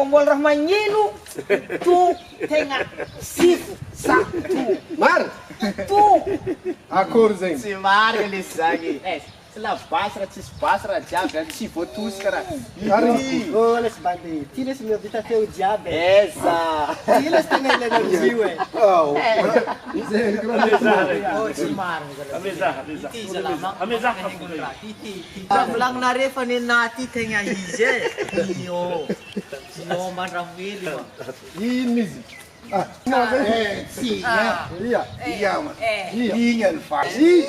koa mbola raha magnino to tegna sifo sa to Mary to akory zegny Tsy marina le zagny. Tsy labasy raha tsisy basy raha jiaby zany tsy voatosika raha. Ary Oh, laisse bander. Tu laisses me vite au diable. Eza. Tu laisses tenir les énergies, ouais. oh zegny oh tsy marina ity zalahy Volagninareo fa nenaty tegna izy e. Io mandramoely ma. ino izy Sì, ia Iya, igny alfasy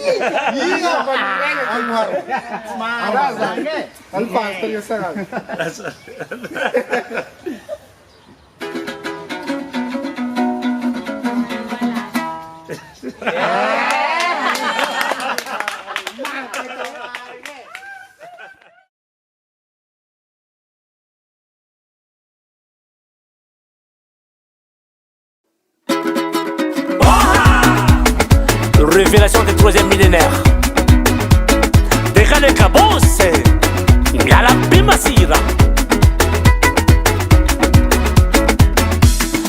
alfasy tariga sagnazy Révélation des troisième millénaire. Décalé cabose, y'a la bimasira.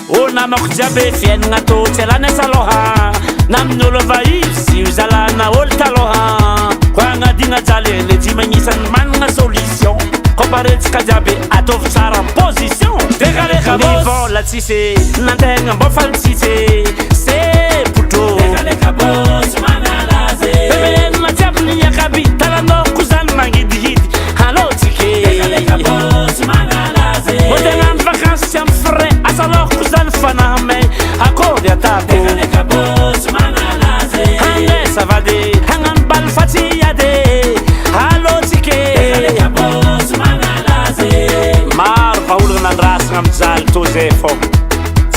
O namako jiaby fiaignana tô tsy alana saloha namin'olo vaisy zalana olo taloha koa agnadigna jaly le tsy magnisany manana solution komparetsika jiaby ataovy tsara position décalé cabose vola tsisy nantegna mbô faly tsisy c'est plutôt décalé cabose manalaze bebenena jiaby niakaby talanoko zany magnidihidy alôtsike décalé cabose manalaze motegnano vakansy tsy amy frais asalôko zany fanahame akôry atako décalé cabose manalaze hanesa vady hagnano baly fatsiade alôtsike décalé cabose manalaze maro vaolagna nandrasagna amijaly tô zay fô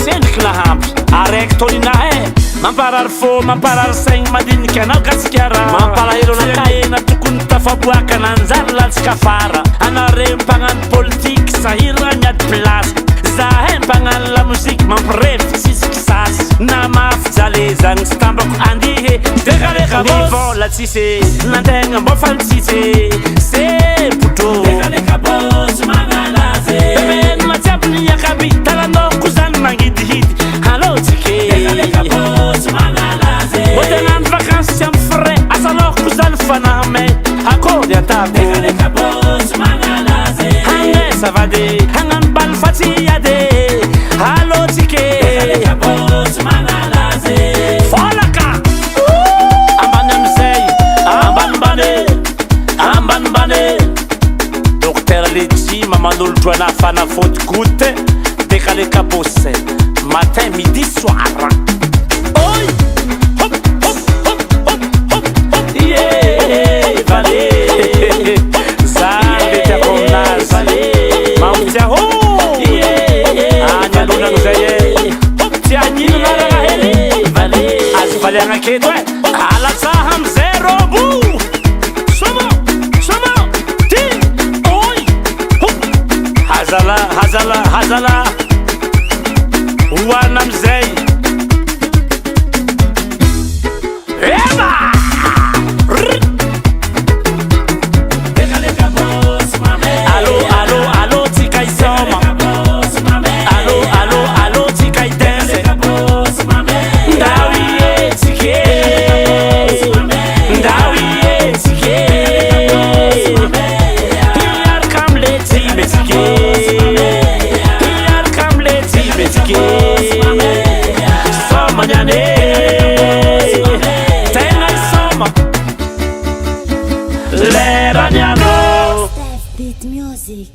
sendriky nahampy araiky tôlinahy mamparary fô mamparary saigny madiniky anao gasikara mampalahelo nakahena tokony tafaboaka nanjary latsika fara anare mpagnano politiky sahira miady plasy zahay mpagnano la mozika mampirevy tsisiky sasy na mafy jale zagny tsy tambako andihe décalé cabose vola tsisy nantegna mbô faly tsisy c'est plutôt décalé cabose manalaze bebenina jiaby niakaby talanoko zany magnidihidy alôtsike décalé cabose manalaze motegnano vakansy tsy amy frais asalôko zany fanahame akôry atako décalé cabose manalaze hanesa vady hagnano baly fatsiade alôtsike décalé cabose manalaze folaka ambany amizay ambanimbany docteur Lejima manolotro ana fanafody goûte décalé cabose matin midi soir oi hop hop hop hop hop hop yeah vale zabe ta konas mamtia ho anya lona zay hop tia nyina na heli vale az vale ngaketo ala tsaham zero bu somo ti oi hop hazala wana mzee eba décalé cabose mame allo tikai soma allo tikai dance cabose mame ndawi tike yar kam le time tike soma nyane tenga soma lera nyano Beat music.